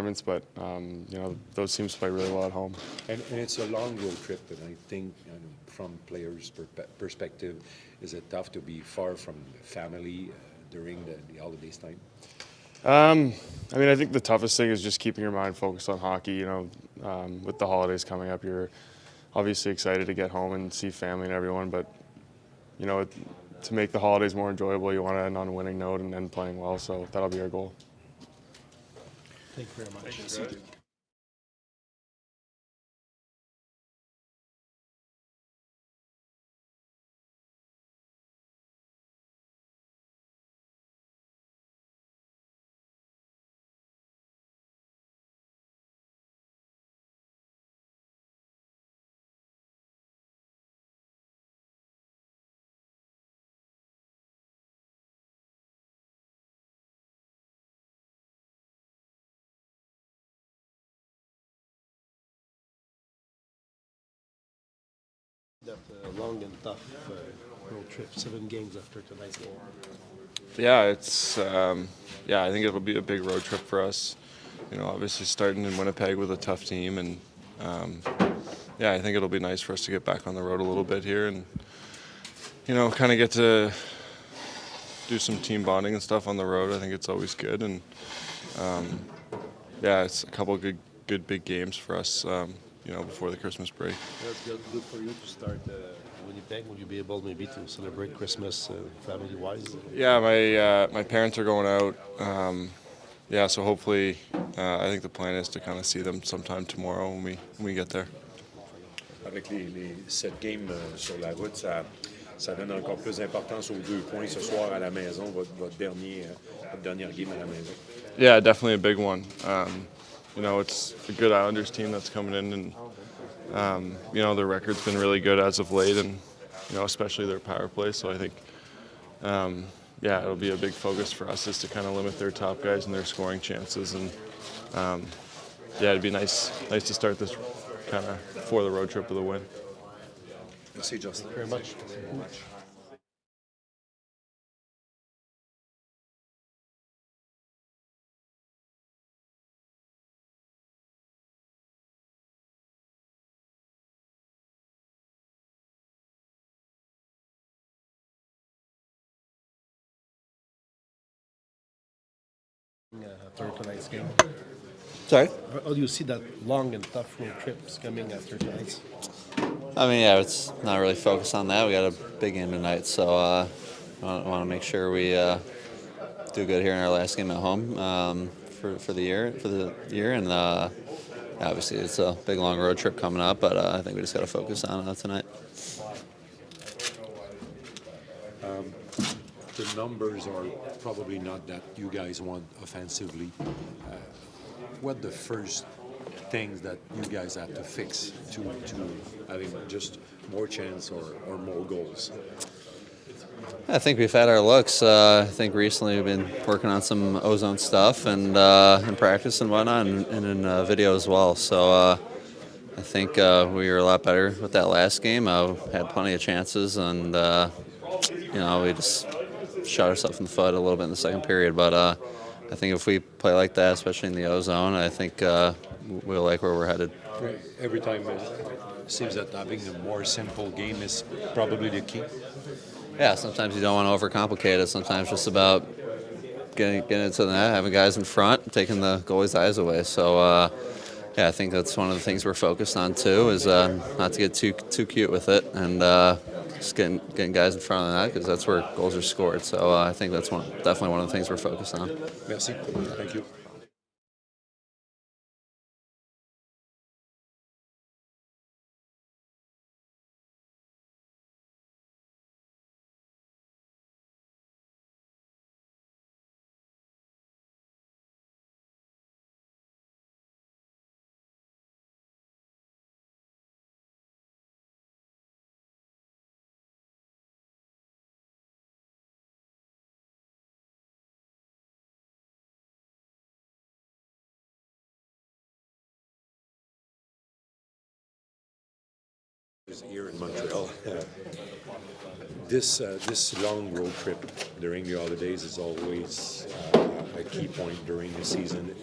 environments, but those teams play really well at home. And it's a long road trip, and I think from players' perspective, is it tough to be far from family during the holidays time? I think the toughest thing is just keeping your mind focused on hockey. With the holidays coming up, you're obviously excited to get home and see family and everyone, but to make the holidays more enjoyable, you want to end on a winning note and end playing well, so that'll be our goal. Thank you very much. Thank you. That long and tough road trip, 7 games after tonight's game. Yeah, I think it'll be a big road trip for us. Obviously starting in Winnipeg with a tough team, and I think it'll be nice for us to get back on the road a little bit here and kind of get to do some team bonding and stuff on the road. I think it's always good, and it's a couple of good big games for us. Before the Christmas break. That's good for you to start Winnipeg. Will you be able maybe to celebrate Christmas family-wise? Yeah, my parents are going out. So hopefully, I think the plan is to kind of see them sometime tomorrow when we get there. Avec les 7 games sur la route, ça donne encore plus d'importance aux 2 points ce soir à la maison, votre dernière game à la maison. Yeah, definitely a big one. It's a good Islanders team that's coming in, and their record's been really good as of late, and especially their power play. So I think, it'll be a big focus for us is to kind of limit their top guys and their scoring chances, and it'd be nice to start this kind of before the road trip with a win. Merci, Justin. Very much. After tonight's game. Sorry? How do you see that long and tough road trips coming after tonight's? It's not really focused on that. We got a big game tonight, so I want to make sure we do good here in our last game at home for the year, and obviously it's a big long road trip coming up, but I think we just got to focus on it tonight. The numbers are probably not that you guys want offensively. What the first things that you guys have to fix to having just more chance or more goals? I think we've had our looks. I think recently we've been working on some ozone stuff and in practice and whatnot, and in video as well. So I think we were a lot better with that last game. Had plenty of chances, and we just shot ourselves in the foot a little bit in the second period. But I think if we play like that, especially in the ozone, I think we'll like where we're headed. Every time it seems that having a more simple game is probably the key. Yeah, sometimes you don't want to overcomplicate it. Sometimes just about getting into the net, having guys in front, taking the goalie's eyes away. So I think that's one of the things we're focused on too, is not to get too cute with it, and just getting guys in front of the net, because that's where goals are scored. So I think that's definitely one of the things we're focused on. Merci. Thank you. Here in Montreal. This long road trip during the holidays is always a key point during the season.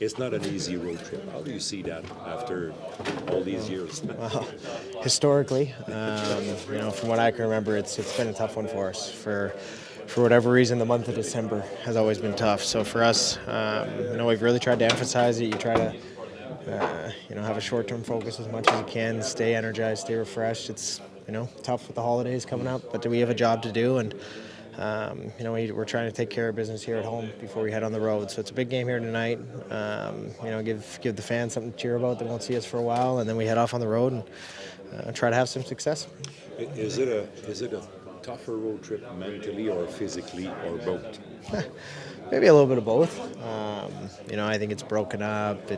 It's not an easy road trip. How do you see that after all these years? Well, historically, from what I can remember, it's been a tough one for us. For whatever reason, the month of December has always been tough. So for us, we've really tried to emphasize it. You try to have a short-term focus as much as you can, stay energized, stay refreshed. It's, tough with the holidays coming up, but we have a job to do, and, we're trying to take care of business here at home before we head on the road. So it's a big game here tonight. Give the fans something to cheer about. They won't see us for a while, and then we head off on the road and try to have some success. Is it a tougher road trip mentally or physically or both? Maybe a little bit of both. I think it's broken up.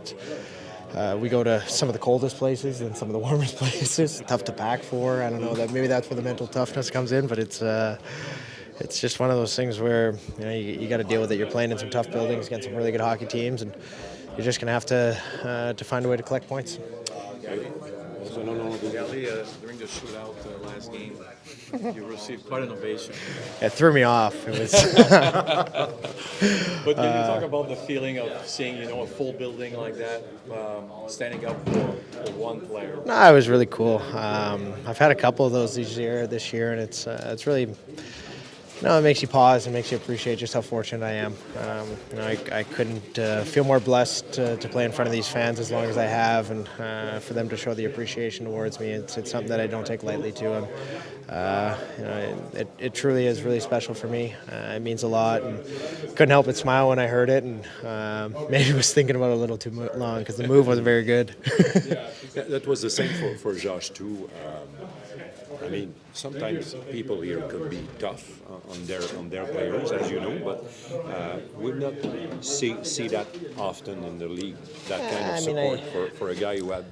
We go to some of the coldest places and some of the warmest places. Tough to pack for. I don't know. Maybe that's where the mental toughness comes in. But it's just one of those things where you got to deal with it. You're playing in some tough buildings against some really good hockey teams, and you're just going to have to find a way to collect points. Gallagher, during the shootout last game, you received quite an ovation. It threw me off. It was. But can you talk about the feeling of seeing, a full building like that, standing up for one player? No, it was really cool. I've had a couple of those this year, and it's really. It makes you pause and makes you appreciate just how fortunate I am. I couldn't feel more blessed to play in front of these fans as long as I have, and for them to show the appreciation towards me. It's something that I don't take lightly to. It truly is really special for me. It means a lot, and couldn't help but smile when I heard it, and maybe was thinking about it a little too long because the move wasn't very good. That was the same for Josh too. Sometimes people here can be tough on their players, as you know, but we not see that often in the league. That kind of support for a guy who had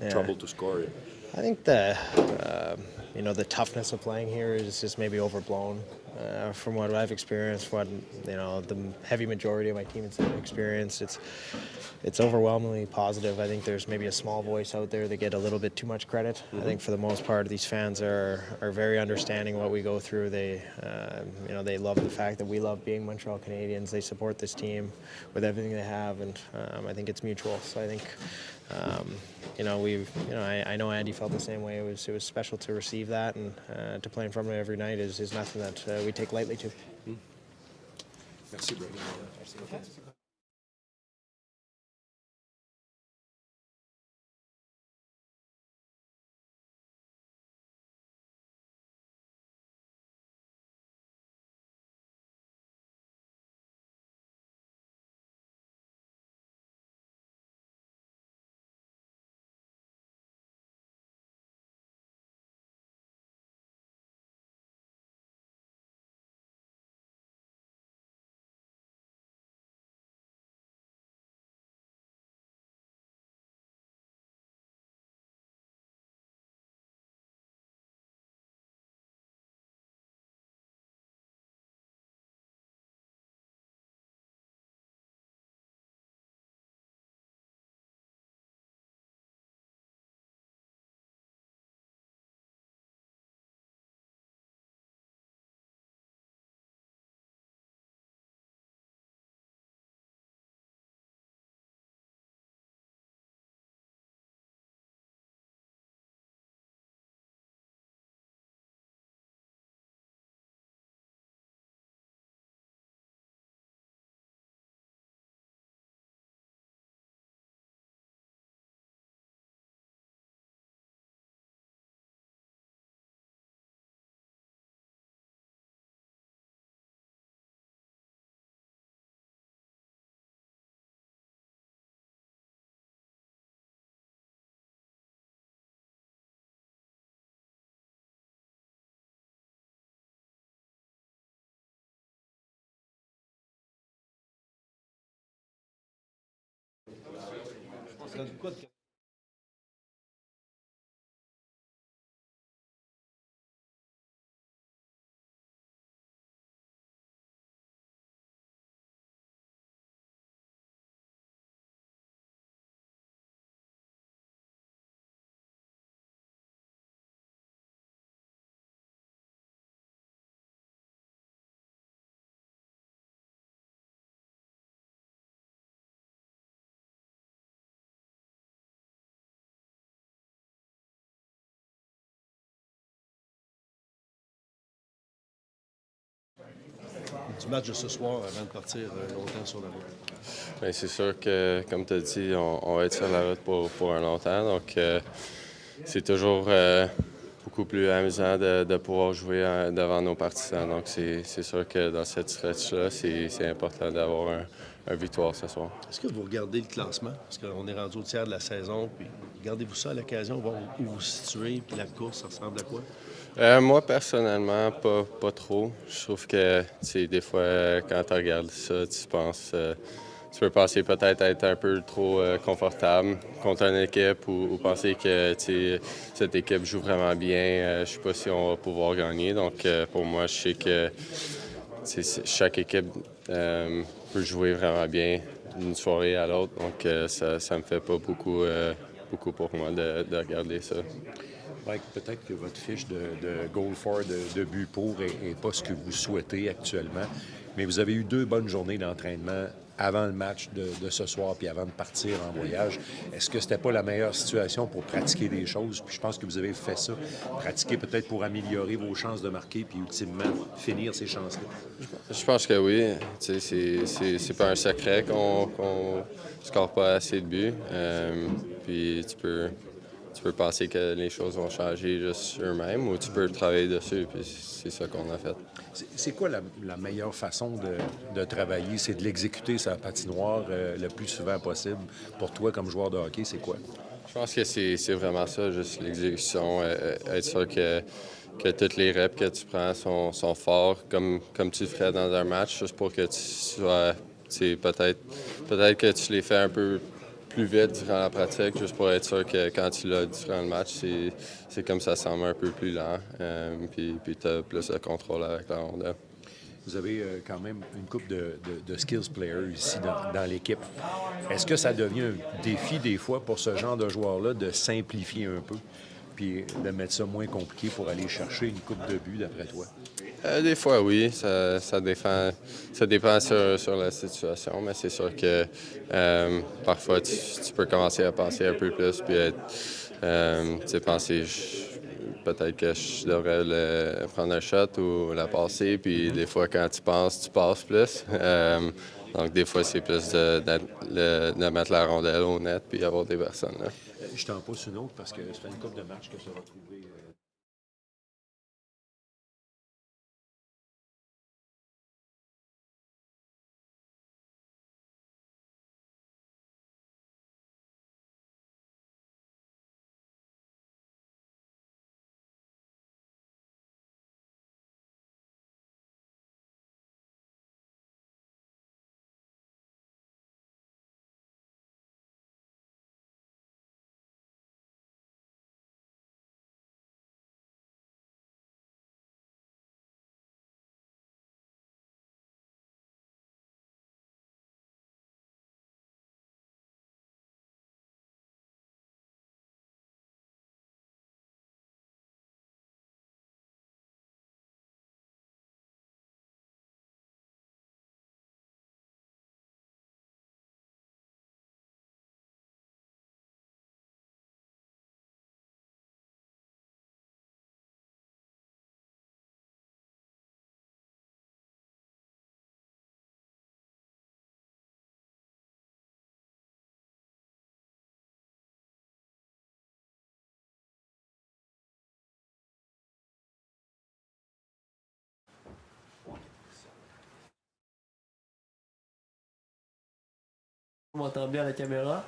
trouble to score. I think the toughness of playing here is just maybe overblown from what I've experienced. The heavy majority of my team has experienced. It's overwhelmingly positive. I think there's maybe a small voice out there that get a little bit too much credit. Mm-hmm. I think for the most part, these fans are very understanding of what we go through. They love the fact that we love being Montreal Canadiens. They support this team with everything they have, and I think it's mutual. So I think. I know Andy felt the same way. It was special to receive that, and to play in front of it every night is nothing that we take lightly to. Merci, Brandon. du match de ce soir avant de partir longtemps sur la route? Bien, c'est sûr que, comme tu as dit, on va être sur la route pour un longtemps. Donc, c'est toujours beaucoup plus amusant de pouvoir jouer devant nos partisans. Donc, c'est sûr que dans cette stretch-là, c'est important d'avoir un victoire ce soir. Est-ce que vous regardez le classement? Parce qu'on est rendu au tiers de la saison. Puis regardez-vous ça à l'occasion, voir où vous vous situez, puis la course, ça ressemble à quoi? Moi, personnellement, pas trop. Je trouve que, tu sais, des fois, quand tu regardes ça, tu penses... tu peux penser peut-être être un peu trop confortable contre une équipe ou penser que cette équipe joue vraiment bien. Je ne sais pas si on va pouvoir gagner. Donc, pour moi, je sais que chaque équipe peut jouer vraiment bien d'une soirée à l'autre. Donc, ça me fait pas beaucoup pour moi de regarder ça. Mike, peut-être que votre fiche de goal for, de but pour, n'est pas ce que vous souhaitez actuellement, mais vous avez eu 2 bonnes journées d'entraînement avant le match de ce soir puis avant de partir en voyage. Est-ce que c'était pas la meilleure situation pour pratiquer des choses? Puis je pense que vous avez fait ça. Pratiquer peut-être pour améliorer vos chances de marquer puis ultimement finir ces chances-là. Je pense que oui. Tu sais, c'est pas un secret qu'on score pas assez de buts. Puis tu peux penser que les choses vont changer juste eux-mêmes ou tu peux travailler dessus. Puis c'est ça qu'on a fait. C'est quoi la meilleure façon de travailler? C'est de l'exécuter sur la patinoire le plus souvent possible. Pour toi, comme joueur de hockey, c'est quoi? Je pense que c'est vraiment ça, juste l'exécution. Être sûr que toutes les reps que tu prends sont forts, comme tu le ferais dans un match, juste pour que tu sois... Peut-être que tu les fais un peu plus vite durant la pratique, juste pour être sûr que quand tu l'as durant le match, c'est comme ça semble un peu plus lent. Puis tu as plus de contrôle avec la rondelle. Vous avez quand même une couple de skills players ici dans l'équipe. Est-ce que ça devient un défi des fois pour ce genre de joueurs-là de simplifier un peu puis de mettre ça moins compliqué pour aller chercher une coupe de but d'après toi? Des fois, oui. Ça dépend sur la situation, mais c'est sûr que parfois, tu peux commencer à penser un peu plus puis penser peut-être que je devrais prendre un shot ou la passer. Puis des fois, quand tu passes plus. Donc, des fois, c'est plus de mettre la rondelle au net puis avoir des personnes là. Je t'en pose une autre parce que ça fait une couple de matchs que ça va trouver. On m'entend bien à la caméra.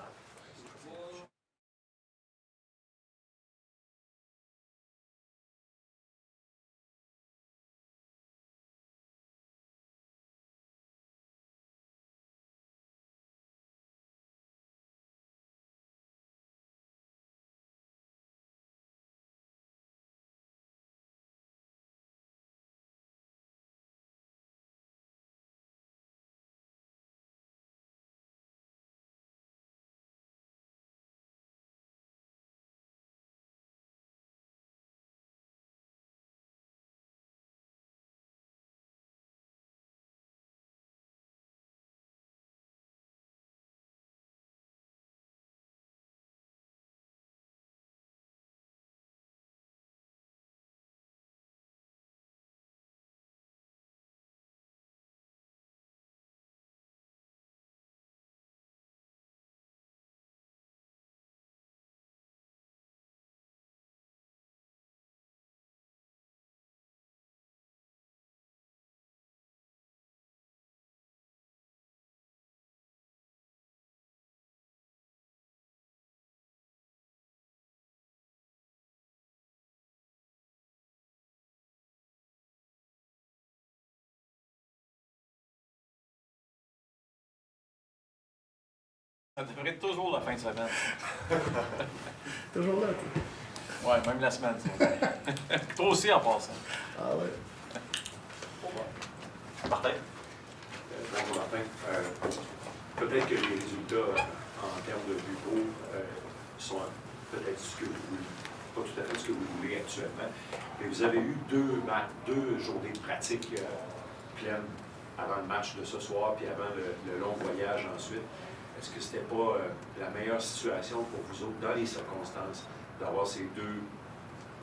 Ça devrait être toujours la fin de semaine. Toujours là. Ouais, même la semaine. Toi aussi en passant. Ah ouais. Martin? Bonjour Martin. Peut-être que les résultats en termes de bureau sont peut-être ce que vous voulez, pas tout à fait ce que vous voulez actuellement. Mais vous avez eu deux journées de pratique pleines avant le match de ce soir, puis avant le long voyage ensuite. Est-ce que c'était pas la meilleure situation pour vous autres, dans les circonstances, d'avoir ces deux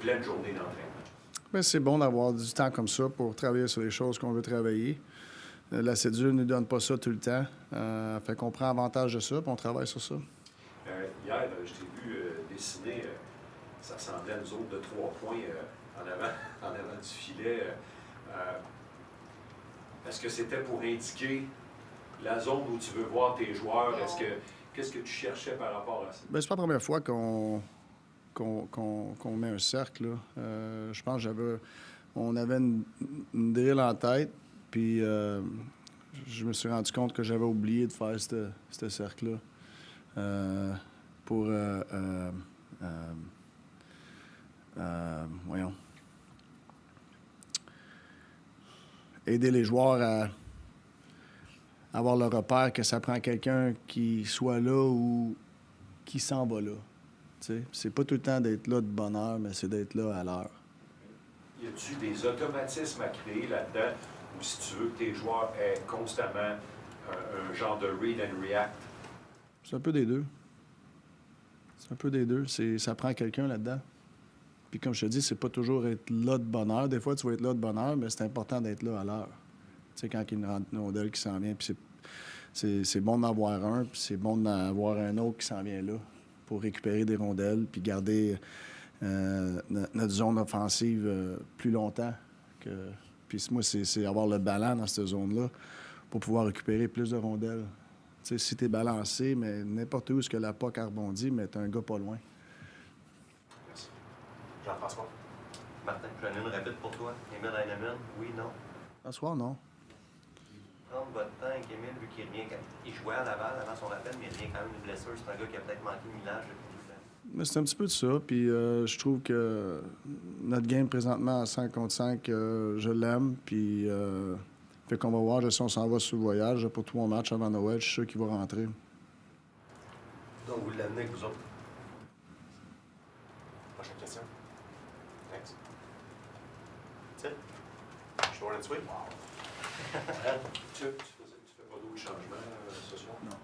pleines journées d'entraînement? Ben, c'est bon d'avoir du temps comme ça pour travailler sur les choses qu'on veut travailler. La cédule ne nous donne pas ça tout le temps. Fait qu'on prend avantage de ça, puis on travaille sur ça. Hier, je t'ai vu dessiner, ça ressemblait à une zone de 3 points en avant du filet. Est-ce que c'était pour indiquer la zone où tu veux voir tes joueurs? Qu'est-ce que tu cherchais par rapport à ça? Ben, c'est pas la première fois qu'on met un cercle. Là. Je pense on avait une drill en tête, puis je me suis rendu compte que j'avais oublié de faire ce cercle-là pour voyons, aider les joueurs à avoir le repère que ça prend quelqu'un qui soit là ou qui s'en va là. T'sais, c'est pas tout le temps d'être là de bonne heure, mais c'est d'être là à l'heure. Y a-tu des automatismes à créer là-dedans, ou si tu veux que tes joueurs aient constamment un genre de read and react? C'est un peu des deux. C'est un peu des deux. Ça prend quelqu'un là-dedans. Puis comme je te dis, c'est pas toujours être là de bonne heure. Des fois, tu vas être là de bonne heure, mais c'est important d'être là à l'heure. Tu sais, quand il y a une rondelle qui s'en vient, puis c'est bon d'en avoir un, puis c'est bon d'en avoir un autre qui s'en vient là pour récupérer des rondelles, puis garder notre zone offensive plus longtemps. Puis moi, c'est avoir le ballon dans cette zone-là pour pouvoir récupérer plus de rondelles. Tu sais, si tu es balancé, mais n'importe où est-ce que la POC a rebondi, mais tu as un gars pas loin. Merci. Jean-François. Martin, j'en ai une rapide pour toi. Émile Heinemann, oui, non? Ce soir, non. Prendre votre temps avec Émile, vu qu'il revient quand il jouait à Laval avant son appel, mais il revient quand même une blessure. C'est un gars qui a peut-être manqué le millage depuis tout le temps. Mais c'est un petit peu de ça. Puis je trouve que notre game présentement à 5 contre 5, je l'aime. Puis fait qu'on va voir si on s'en va sur le voyage pour 3 matchs avant Noël. Je suis sûr qu'il va rentrer. Donc, vous l'amenez avec vous autres. Prochaine question. Next. That's it. Short and sweet. Tu fais pas d'autres changements ce soir? Non.